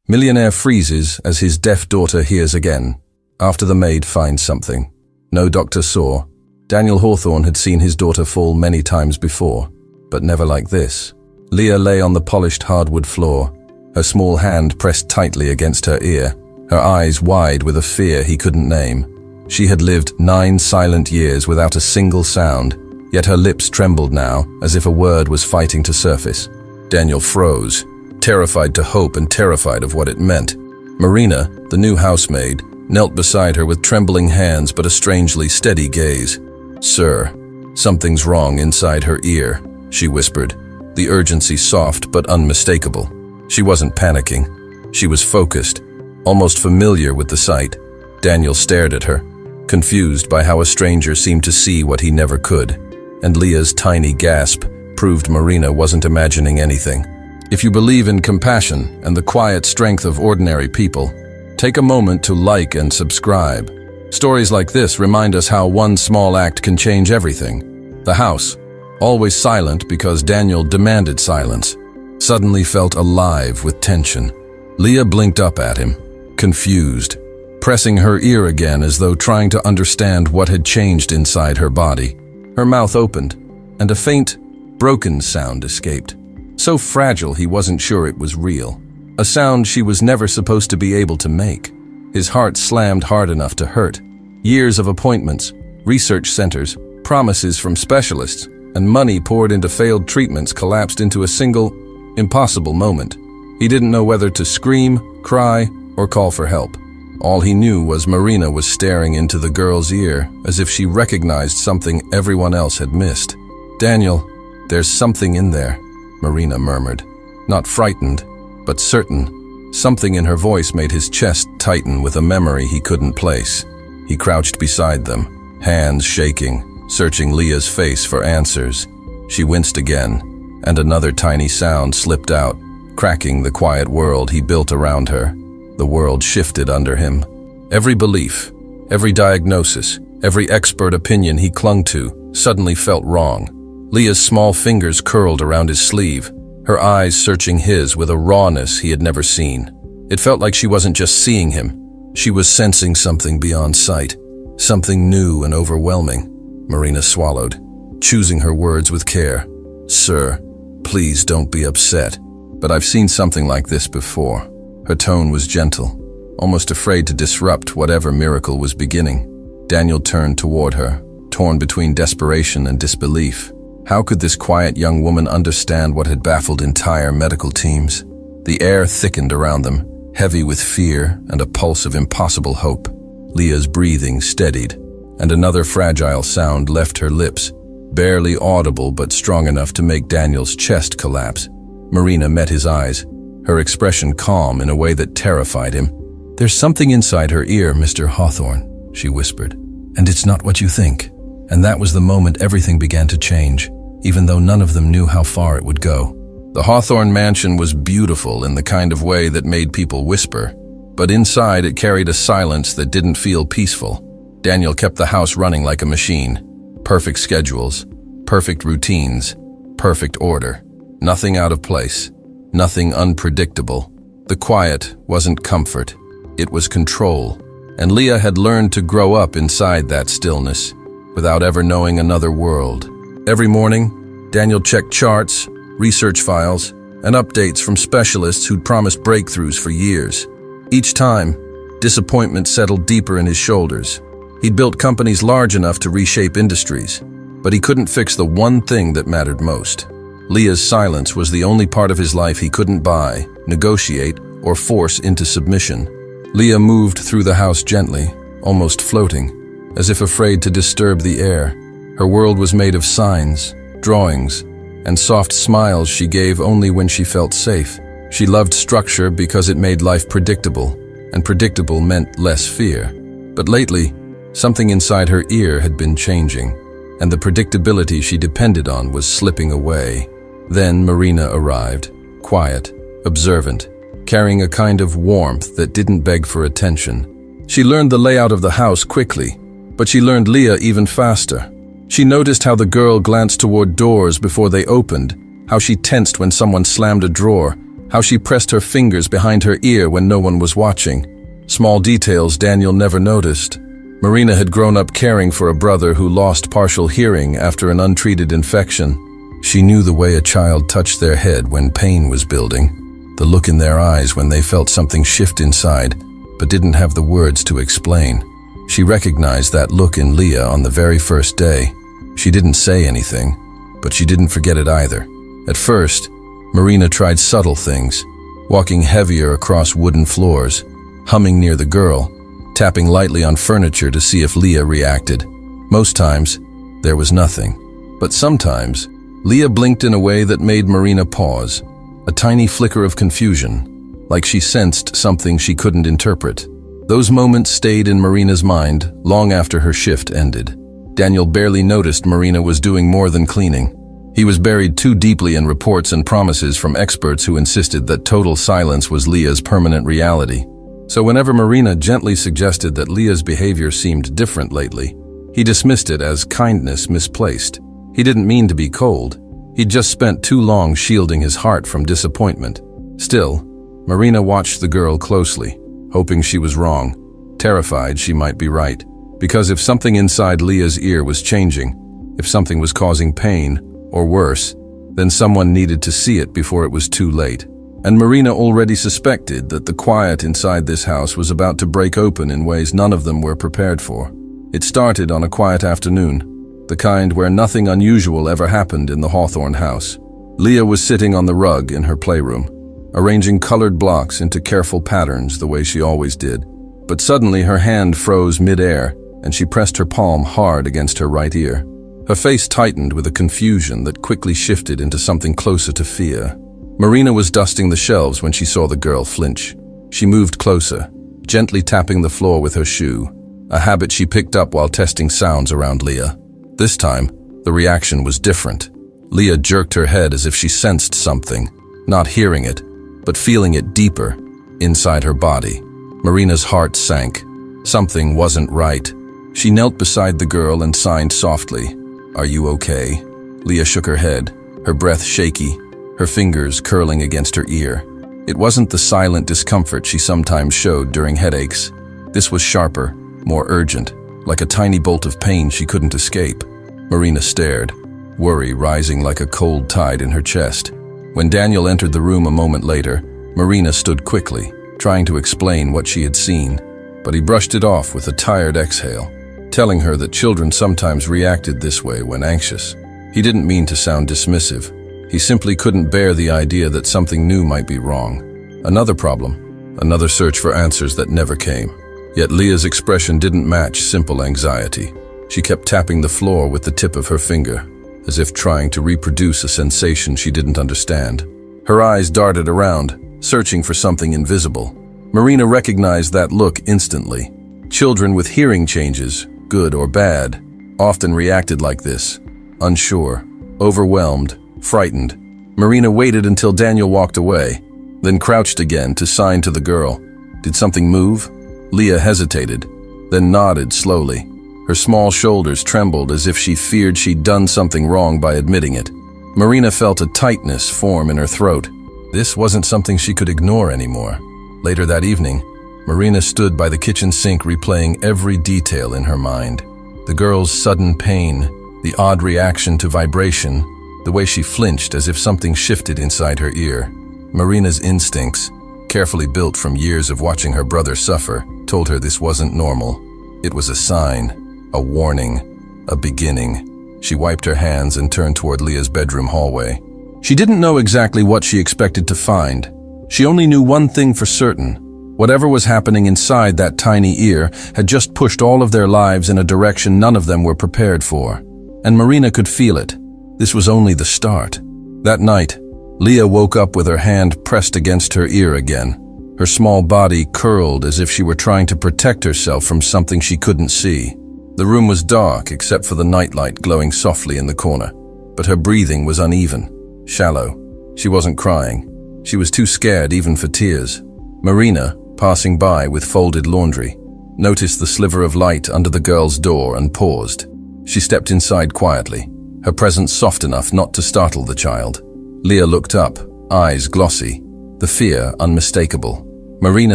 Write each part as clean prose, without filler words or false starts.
Millionaire freezes as his deaf daughter hears again, after the maid finds something. No doctor saw. Daniel Hawthorne had seen his daughter fall many times before, but never like this. Leah lay on the polished hardwood floor, her small hand pressed tightly against her ear, her eyes wide with a fear he couldn't name. She had lived 9 silent years without a single sound, yet her lips trembled now, as if a word was fighting to surface. Daniel froze, terrified to hope and terrified of what it meant. Marina, the new housemaid, knelt beside her with trembling hands but a strangely steady gaze. "Sir, something's wrong inside her ear," she whispered, the urgency soft but unmistakable. She wasn't panicking. She was focused, almost familiar with the sight. Daniel stared at her, confused by how a stranger seemed to see what he never could, and Leah's tiny gasp proved Marina wasn't imagining anything. If you believe in compassion and the quiet strength of ordinary people, take a moment to like and subscribe. Stories like this remind us how one small act can change everything. The house, always silent because Daniel demanded silence, suddenly felt alive with tension. Leah blinked up at him, confused, pressing her ear again as though trying to understand what had changed inside her body. Her mouth opened, and a faint, broken sound escaped. So fragile he wasn't sure it was real. A sound she was never supposed to be able to make. His heart slammed hard enough to hurt. Years of appointments, research centers, promises from specialists, and money poured into failed treatments collapsed into a single, impossible moment. He didn't know whether to scream, cry, or call for help. All he knew was Marina was staring into the girl's ear as if she recognized something everyone else had missed. "Daniel, there's something in there," Marina murmured. Not frightened, but certain. Something in her voice made his chest tighten with a memory he couldn't place. He crouched beside them, hands shaking, searching Leah's face for answers. She winced again, and another tiny sound slipped out, cracking the quiet world he built around her. The world shifted under him. Every belief, every diagnosis, every expert opinion he clung to suddenly felt wrong. Leah's small fingers curled around his sleeve, her eyes searching his with a rawness he had never seen. It felt like she wasn't just seeing him. She was sensing something beyond sight, something new and overwhelming. Marina swallowed, choosing her words with care. "Sir, please don't be upset, but I've seen something like this before." Her tone was gentle, almost afraid to disrupt whatever miracle was beginning. Daniel turned toward her, torn between desperation and disbelief. How could this quiet young woman understand what had baffled entire medical teams? The air thickened around them, heavy with fear and a pulse of impossible hope. Leah's breathing steadied, and another fragile sound left her lips, barely audible but strong enough to make Daniel's chest collapse. Marina met his eyes, her expression calm in a way that terrified him. "There's something inside her ear, Mr. Hawthorne," she whispered, "and it's not what you think." And that was the moment everything began to change, even though none of them knew how far it would go. The Hawthorne mansion was beautiful in the kind of way that made people whisper, but inside it carried a silence that didn't feel peaceful. Daniel kept the house running like a machine. Perfect schedules, perfect routines, perfect order. Nothing out of place, nothing unpredictable. The quiet wasn't comfort, it was control, and Leah had learned to grow up inside that stillness, without ever knowing another world. Every morning, Daniel checked charts, research files, and updates from specialists who'd promised breakthroughs for years. Each time, disappointment settled deeper in his shoulders. He'd built companies large enough to reshape industries, but he couldn't fix the one thing that mattered most. Leah's silence was the only part of his life he couldn't buy, negotiate, or force into submission. Leah moved through the house gently, almost floating, as if afraid to disturb the air. Her world was made of signs, drawings, and soft smiles she gave only when she felt safe. She loved structure because it made life predictable, and predictable meant less fear. But lately, something inside her ear had been changing, and the predictability she depended on was slipping away. Then Marina arrived, quiet, observant, carrying a kind of warmth that didn't beg for attention. She learned the layout of the house quickly, but she learned Leah even faster. She noticed how the girl glanced toward doors before they opened, how she tensed when someone slammed a drawer, how she pressed her fingers behind her ear when no one was watching. Small details Daniel never noticed. Marina had grown up caring for a brother who lost partial hearing after an untreated infection. She knew the way a child touched their head when pain was building, the look in their eyes when they felt something shift inside, but didn't have the words to explain. She recognized that look in Leah on the very first day. She didn't say anything, but she didn't forget it either. At first, Marina tried subtle things, walking heavier across wooden floors, humming near the girl, tapping lightly on furniture to see if Leah reacted. Most times, there was nothing. But sometimes, Leah blinked in a way that made Marina pause, a tiny flicker of confusion, like she sensed something she couldn't interpret. Those moments stayed in Marina's mind long after her shift ended. Daniel barely noticed Marina was doing more than cleaning. He was buried too deeply in reports and promises from experts who insisted that total silence was Leah's permanent reality. So whenever Marina gently suggested that Leah's behavior seemed different lately, he dismissed it as kindness misplaced. He didn't mean to be cold. He'd just spent too long shielding his heart from disappointment. Still, Marina watched the girl closely, hoping she was wrong, terrified she might be right. Because if something inside Leah's ear was changing, if something was causing pain, or worse, then someone needed to see it before it was too late. And Marina already suspected that the quiet inside this house was about to break open in ways none of them were prepared for. It started on a quiet afternoon, the kind where nothing unusual ever happened in the Hawthorne house. Leah was sitting on the rug in her playroom, arranging colored blocks into careful patterns the way she always did. But suddenly her hand froze mid-air, and she pressed her palm hard against her right ear. Her face tightened with a confusion that quickly shifted into something closer to fear. Marina was dusting the shelves when she saw the girl flinch. She moved closer, gently tapping the floor with her shoe, a habit she picked up while testing sounds around Leah. This time, the reaction was different. Leah jerked her head as if she sensed something, not hearing it, but feeling it deeper, inside her body. Marina's heart sank. Something wasn't right. She knelt beside the girl and signed softly, "Are you okay?" Leah shook her head, her breath shaky, her fingers curling against her ear. It wasn't the silent discomfort she sometimes showed during headaches. This was sharper, more urgent, like a tiny bolt of pain she couldn't escape. Marina stared, worry rising like a cold tide in her chest. When Daniel entered the room a moment later, Marina stood quickly, trying to explain what she had seen, but he brushed it off with a tired exhale, telling her that children sometimes reacted this way when anxious. He didn't mean to sound dismissive. He simply couldn't bear the idea that something new might be wrong. Another problem, another search for answers that never came. Yet Leah's expression didn't match simple anxiety. She kept tapping the floor with the tip of her finger, as if trying to reproduce a sensation she didn't understand. Her eyes darted around, searching for something invisible. Marina recognized that look instantly. Children with hearing changes, good or bad, often reacted like this, unsure, overwhelmed, frightened. Marina waited until Daniel walked away, then crouched again to sign to the girl. Did something move? Leah hesitated, then nodded slowly. Her small shoulders trembled as if she feared she'd done something wrong by admitting it. Marina felt a tightness form in her throat. This wasn't something she could ignore anymore. Later that evening, Marina stood by the kitchen sink replaying every detail in her mind. The girl's sudden pain, the odd reaction to vibration, the way she flinched as if something shifted inside her ear. Marina's instincts, carefully built from years of watching her brother suffer, told her this wasn't normal. It was a sign, a warning, a beginning. She wiped her hands and turned toward Leah's bedroom hallway. She didn't know exactly what she expected to find. She only knew one thing for certain. Whatever was happening inside that tiny ear had just pushed all of their lives in a direction none of them were prepared for. And Marina could feel it. This was only the start. That night, Leah woke up with her hand pressed against her ear again. Her small body curled as if she were trying to protect herself from something she couldn't see. The room was dark except for the nightlight glowing softly in the corner. But her breathing was uneven, shallow. She wasn't crying. She was too scared even for tears. Marina, passing by with folded laundry, noticed the sliver of light under the girl's door and paused. She stepped inside quietly, her presence soft enough not to startle the child. Leah looked up, eyes glossy. the fear unmistakable. Marina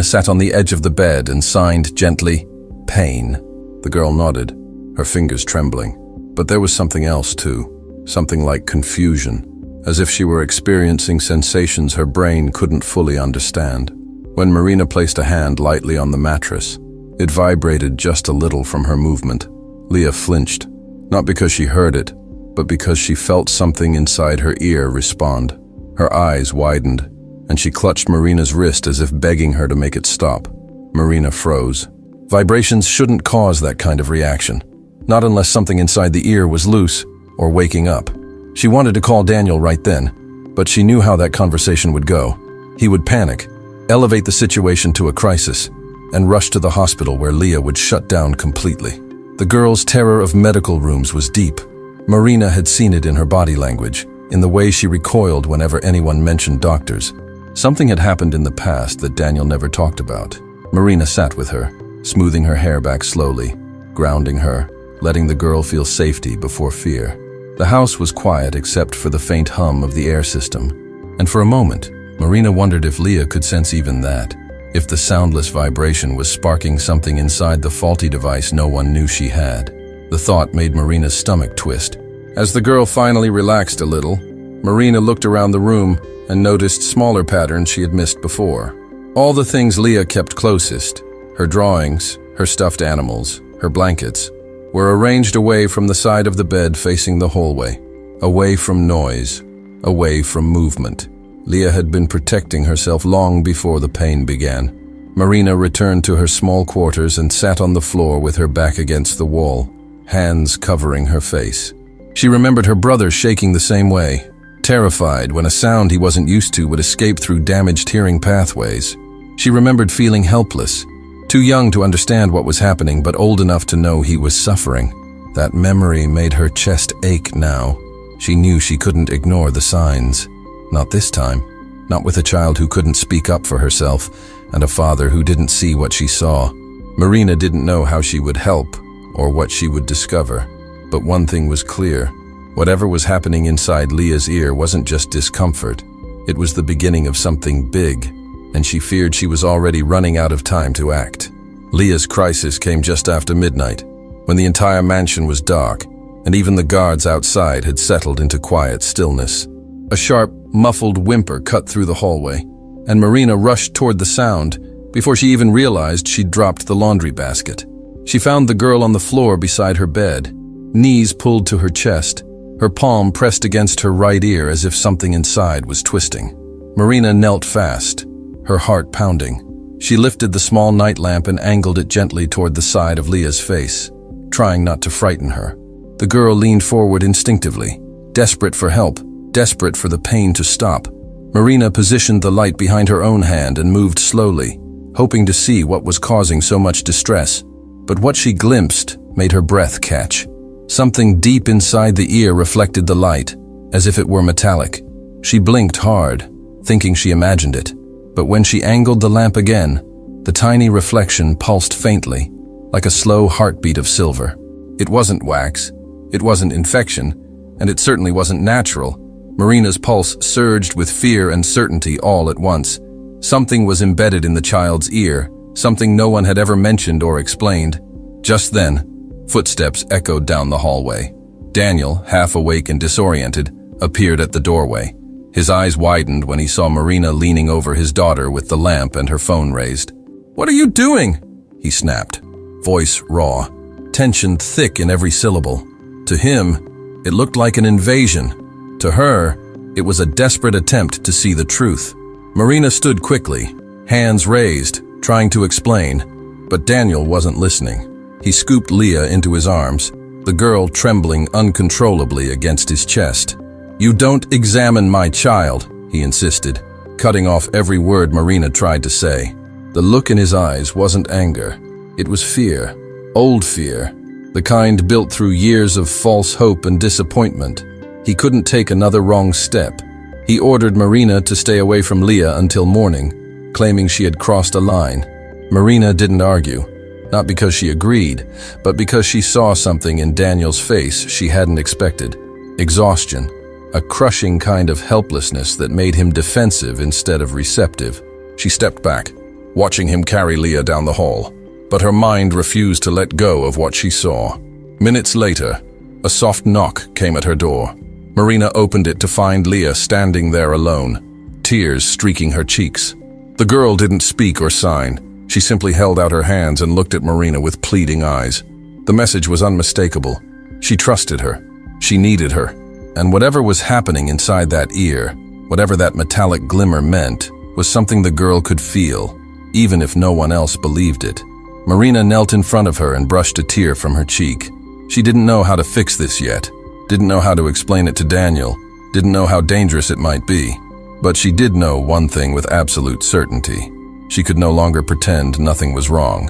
sat on the edge of the bed and signed gently, "Pain." The girl nodded, her fingers trembling. But there was something else too, something like confusion, as if she were experiencing sensations her brain couldn't fully understand. When Marina placed a hand lightly on the mattress, it vibrated just a little from her movement. Leah flinched, not because she heard it, but because she felt something inside her ear respond. Her eyes widened, and she clutched Marina's wrist as if begging her to make it stop. Marina froze. Vibrations shouldn't cause that kind of reaction, not unless something inside the ear was loose or waking up. She wanted to call Daniel right then, but she knew how that conversation would go. He would panic, elevate the situation to a crisis, and rush to the hospital where Leah would shut down completely. The girl's terror of medical rooms was deep. Marina had seen it in her body language, in the way she recoiled whenever anyone mentioned doctors. Something had happened in the past that Daniel never talked about. Marina sat with her, smoothing her hair back slowly, grounding her, letting the girl feel safety before fear. The house was quiet except for the faint hum of the air system, and for a moment, Marina wondered if Leah could sense even that, if the soundless vibration was sparking something inside the faulty device no one knew she had. The thought made Marina's stomach twist. As the girl finally relaxed a little, Marina looked around the room and noticed smaller patterns she had missed before. All the things Leah kept closest, her drawings, her stuffed animals, her blankets, were arranged away from the side of the bed facing the hallway, away from noise, away from movement. Leah had been protecting herself long before the pain began. Marina returned to her small quarters and sat on the floor with her back against the wall, hands covering her face. She remembered her brother shaking the same way, terrified when a sound he wasn't used to would escape through damaged hearing pathways. She remembered feeling helpless, too young to understand what was happening but old enough to know he was suffering. That memory made her chest ache now. She knew she couldn't ignore the signs. Not this time. Not with a child who couldn't speak up for herself and a father who didn't see what she saw. Marina didn't know how she would help or what she would discover. But one thing was clear. Whatever was happening inside Leah's ear wasn't just discomfort. It was the beginning of something big, and she feared she was already running out of time to act. Leah's crisis came just after midnight, when the entire mansion was dark, and even the guards outside had settled into quiet stillness. A sharp, muffled whimper cut through the hallway, and Marina rushed toward the sound before she even realized she'd dropped the laundry basket. She found the girl on the floor beside her bed, knees pulled to her chest, her palm pressed against her right ear as if something inside was twisting. Marina knelt fast, her heart pounding. She lifted the small night lamp and angled it gently toward the side of Leah's face, trying not to frighten her. The girl leaned forward instinctively, desperate for help, desperate for the pain to stop. Marina positioned the light behind her own hand and moved slowly, hoping to see what was causing so much distress. But what she glimpsed made her breath catch. Something deep inside the ear reflected the light, as if it were metallic. She blinked hard, thinking she imagined it. But when she angled the lamp again, the tiny reflection pulsed faintly, like a slow heartbeat of silver. It wasn't wax, it wasn't infection, and it certainly wasn't natural. Marina's pulse surged with fear and certainty all at once. Something was embedded in the child's ear, something no one had ever mentioned or explained. Just then, footsteps echoed down the hallway. Daniel, half awake and disoriented, appeared at the doorway. His eyes widened when he saw Marina leaning over his daughter with the lamp and her phone raised. "What are you doing?" he snapped, voice raw, tension thick in every syllable. To him, it looked like an invasion. To her, it was a desperate attempt to see the truth. Marina stood quickly, hands raised, trying to explain, but Daniel wasn't listening. He scooped Leah into his arms, the girl trembling uncontrollably against his chest. "You don't examine my child," he insisted, cutting off every word Marina tried to say. The look in his eyes wasn't anger. It was fear, old fear, the kind built through years of false hope and disappointment. He couldn't take another wrong step. He ordered Marina to stay away from Leah until morning, claiming she had crossed a line. Marina didn't argue. Not because she agreed, but because she saw something in Daniel's face she hadn't expected. Exhaustion. a crushing kind of helplessness that made him defensive instead of receptive. She stepped back, watching him carry Leah down the hall, but her mind refused to let go of what she saw. Minutes later, a soft knock came at her door. Marina opened it to find Leah standing there alone, tears streaking her cheeks. The girl didn't speak or sign. She simply held out her hands and looked at Marina with pleading eyes. The message was unmistakable. She trusted her. She needed her. And whatever was happening inside that ear, whatever that metallic glimmer meant, was something the girl could feel, even if no one else believed it. Marina knelt in front of her and brushed a tear from her cheek. She didn't know how to fix this yet, didn't know how to explain it to Daniel, didn't know how dangerous it might be. But she did know one thing with absolute certainty. She could no longer pretend nothing was wrong.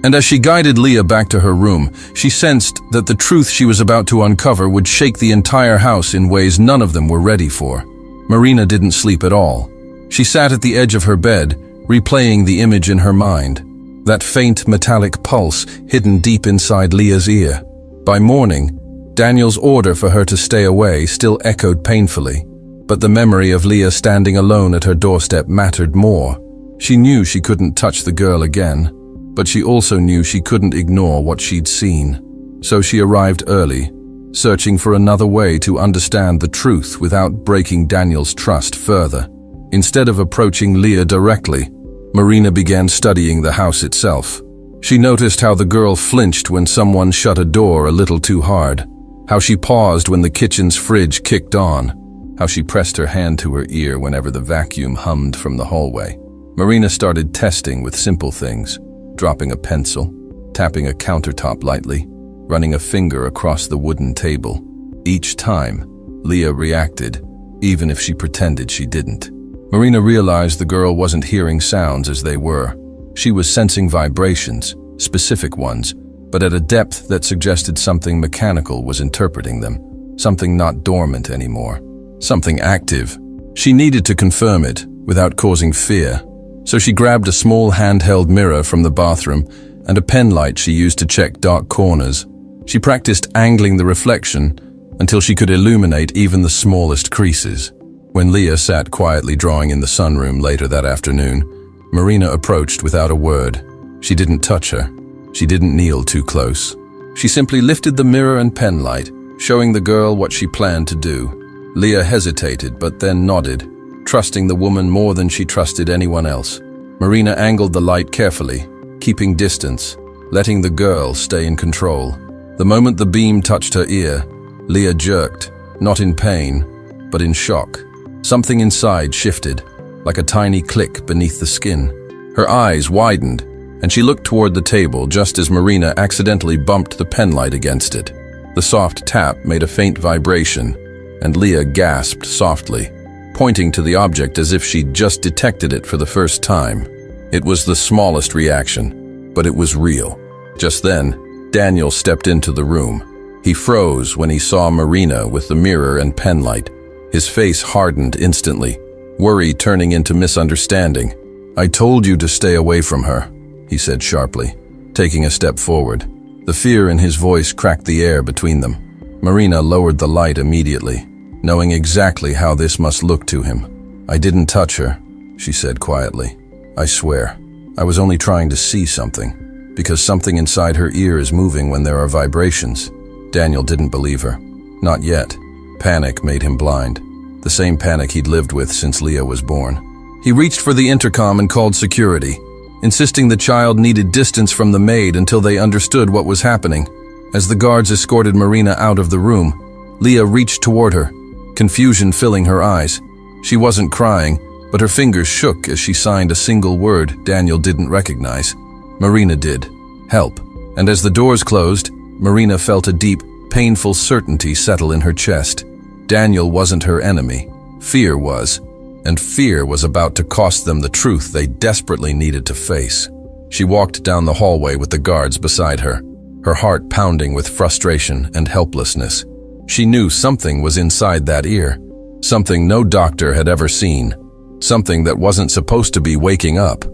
And as she guided Leah back to her room, she sensed that the truth she was about to uncover would shake the entire house in ways none of them were ready for. Marina didn't sleep at all. She sat at the edge of her bed, replaying the image in her mind, that faint metallic pulse hidden deep inside Leah's ear. By morning, Daniel's order for her to stay away still echoed painfully, but the memory of Leah standing alone at her doorstep mattered more. She knew she couldn't touch the girl again, but she also knew she couldn't ignore what she'd seen. So she arrived early, searching for another way to understand the truth without breaking Daniel's trust further. Instead of approaching Leah directly, Marina began studying the house itself. She noticed how the girl flinched when someone shut a door a little too hard, how she paused when the kitchen's fridge kicked on, how she pressed her hand to her ear whenever the vacuum hummed from the hallway. Marina started testing with simple things, dropping a pencil, tapping a countertop lightly, running a finger across the wooden table. Each time, Leah reacted, even if she pretended she didn't. Marina realized the girl wasn't hearing sounds as they were. She was sensing vibrations, specific ones, but at a depth that suggested something mechanical was interpreting them, something not dormant anymore, something active. She needed to confirm it without causing fear, so she grabbed a small handheld mirror from the bathroom and a pen light she used to check dark corners. She practiced angling the reflection until she could illuminate even the smallest creases. When Leah sat quietly drawing in the sunroom later that afternoon, Marina approached without a word. She didn't touch her. She didn't kneel too close. She simply lifted the mirror and pen light, showing the girl what she planned to do. Leah hesitated but then nodded, trusting the woman more than she trusted anyone else. Marina angled the light carefully, keeping distance, letting the girl stay in control. The moment the beam touched her ear, Leah jerked, not in pain, but in shock. Something inside shifted, like a tiny click beneath the skin. Her eyes widened, and she looked toward the table just as Marina accidentally bumped the pen light against it. The soft tap made a faint vibration, and Leah gasped softly, pointing to the object as if she'd just detected it for the first time. It was the smallest reaction, but it was real. Just then, Daniel stepped into the room. He froze when he saw Marina with the mirror and pen light. His face hardened instantly, worry turning into misunderstanding. "I told you to stay away from her," he said sharply, taking a step forward. The fear in his voice cracked the air between them. Marina lowered the light immediately, knowing exactly how this must look to him. "I didn't touch her," she said quietly. "I swear. I was only trying to see something, because something inside her ear is moving when there are vibrations." Daniel didn't believe her. Not yet. Panic made him blind. The same panic he'd lived with since Leah was born. He reached for the intercom and called security, insisting the child needed distance from the maid until they understood what was happening. As the guards escorted Marina out of the room, Leah reached toward her, confusion filling her eyes. She wasn't crying, but her fingers shook as she signed a single word Daniel didn't recognize. Marina did. "Help." And as the doors closed, Marina felt a deep, painful certainty settle in her chest. Daniel wasn't her enemy. Fear was. And fear was about to cost them the truth they desperately needed to face. She walked down the hallway with the guards beside her, her heart pounding with frustration and helplessness. She knew something was inside that ear, something no doctor had ever seen, something that wasn't supposed to be waking up.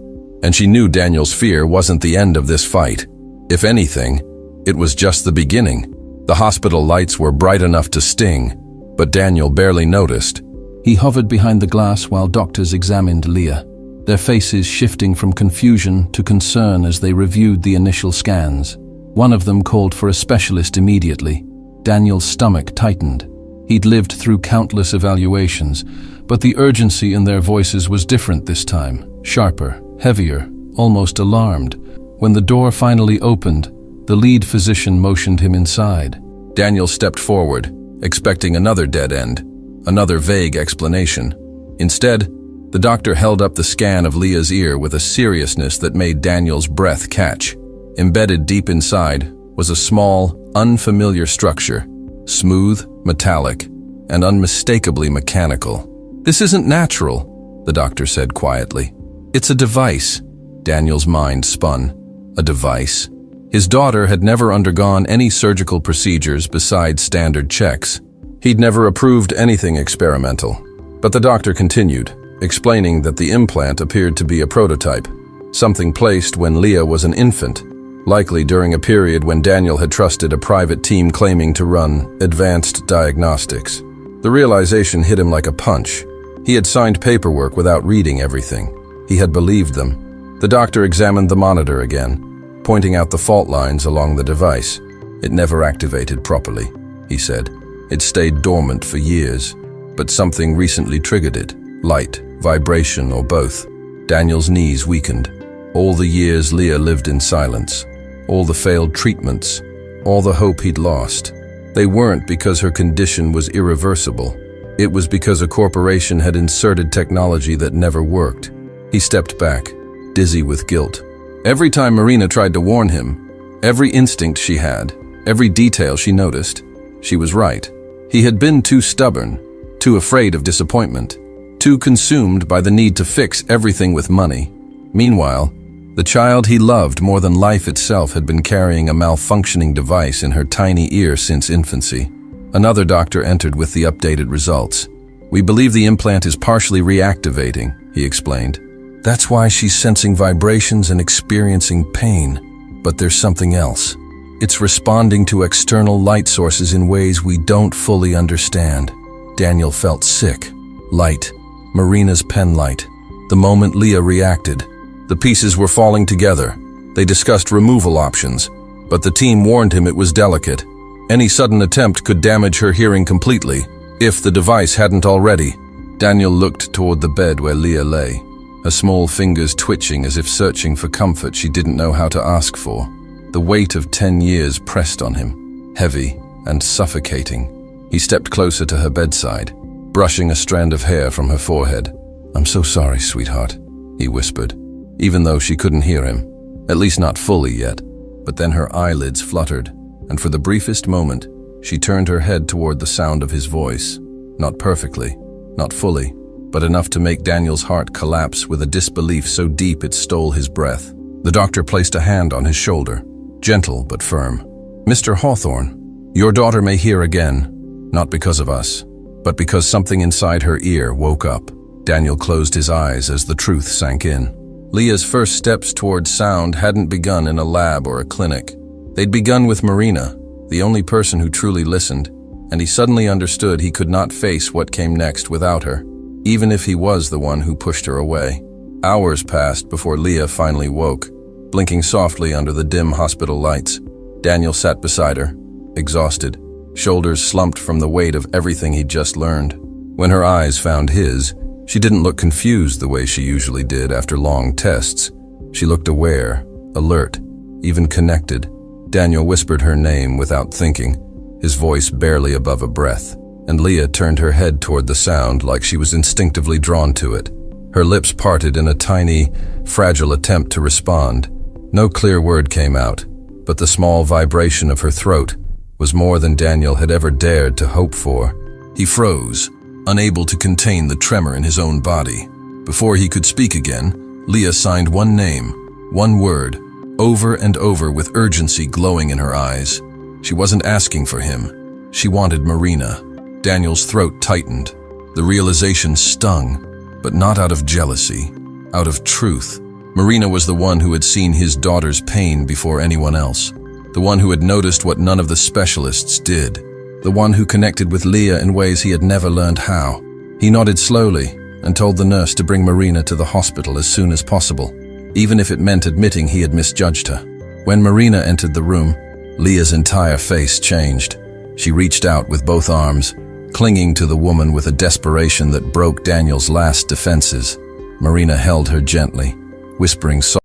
And she knew Daniel's fear wasn't the end of this fight. If anything, it was just the beginning. The hospital lights were bright enough to sting, but Daniel barely noticed. He hovered behind the glass while doctors examined Leah, their faces shifting from confusion to concern as they reviewed the initial scans. One of them called for a specialist immediately. Daniel's stomach tightened. He'd lived through countless evaluations, but the urgency in their voices was different this time, sharper, heavier, almost alarmed. When the door finally opened, the lead physician motioned him inside. Daniel stepped forward, expecting another dead end, another vague explanation. Instead, the doctor held up the scan of Leah's ear with a seriousness that made Daniel's breath catch. Embedded deep inside was a small, unfamiliar structure, smooth, metallic, and unmistakably mechanical. "This isn't natural," the doctor said quietly. "It's a device." Daniel's mind spun. A device? His daughter had never undergone any surgical procedures besides standard checks. He'd never approved anything experimental. But the doctor continued, explaining that the implant appeared to be a prototype, something placed when Leah was an infant, likely during a period when Daniel had trusted a private team claiming to run advanced diagnostics. The realization hit him like a punch. He had signed paperwork without reading everything. He had believed them. The doctor examined the monitor again, pointing out the fault lines along the device. "It never activated properly," he said. "It stayed dormant for years, but something recently triggered it. Light, vibration, or both." Daniel's knees weakened. All the years Leah lived in silence, all the failed treatments, all the hope he'd lost. They weren't because her condition was irreversible. It was because a corporation had inserted technology that never worked. He stepped back, dizzy with guilt. Every time Marina tried to warn him, every instinct she had, every detail she noticed, she was right. He had been too stubborn, too afraid of disappointment, too consumed by the need to fix everything with money. Meanwhile, the child he loved more than life itself had been carrying a malfunctioning device in her tiny ear since infancy. Another doctor entered with the updated results. "We believe the implant is partially reactivating," he explained. "That's why she's sensing vibrations and experiencing pain. But there's something else. It's responding to external light sources in ways we don't fully understand." Daniel felt sick. Light. Marina's pen light. The moment Leah reacted, the pieces were falling together. They discussed removal options, but the team warned him it was delicate. Any sudden attempt could damage her hearing completely, if the device hadn't already. Daniel looked toward the bed where Leah lay, her small fingers twitching as if searching for comfort she didn't know how to ask for. The weight of 10 years pressed on him, heavy and suffocating. He stepped closer to her bedside, brushing a strand of hair from her forehead. "I'm so sorry, sweetheart," he whispered, even though she couldn't hear him, at least not fully yet. But then her eyelids fluttered, and for the briefest moment, she turned her head toward the sound of his voice. Not perfectly, not fully, but enough to make Daniel's heart collapse with a disbelief so deep it stole his breath. The doctor placed a hand on his shoulder, gentle but firm. "Mr. Hawthorne, your daughter may hear again, not because of us, but because something inside her ear woke up." Daniel closed his eyes as the truth sank in. Leah's first steps toward sound hadn't begun in a lab or a clinic. They'd begun with Marina, the only person who truly listened, and he suddenly understood he could not face what came next without her, even if he was the one who pushed her away. Hours passed before Leah finally woke, blinking softly under the dim hospital lights. Daniel sat beside her, exhausted, shoulders slumped from the weight of everything he'd just learned. When her eyes found his, she didn't look confused the way she usually did after long tests. She looked aware, alert, even connected. Daniel whispered her name without thinking, his voice barely above a breath, and Leah turned her head toward the sound like she was instinctively drawn to it. Her lips parted in a tiny, fragile attempt to respond. No clear word came out, but the small vibration of her throat was more than Daniel had ever dared to hope for. He froze, unable to contain the tremor in his own body. Before he could speak again, Leah signed one name, one word, over and over with urgency glowing in her eyes. She wasn't asking for him. She wanted Marina. Daniel's throat tightened. The realization stung, but not out of jealousy, out of truth. Marina was the one who had seen his daughter's pain before anyone else, the one who had noticed what none of the specialists did. the one who connected with Leah in ways he had never learned how. He nodded slowly and told the nurse to bring Marina to the hospital as soon as possible, even if it meant admitting he had misjudged her. When Marina entered the room, Leah's entire face changed. She reached out with both arms, clinging to the woman with a desperation that broke Daniel's last defenses. Marina held her gently, whispering softly.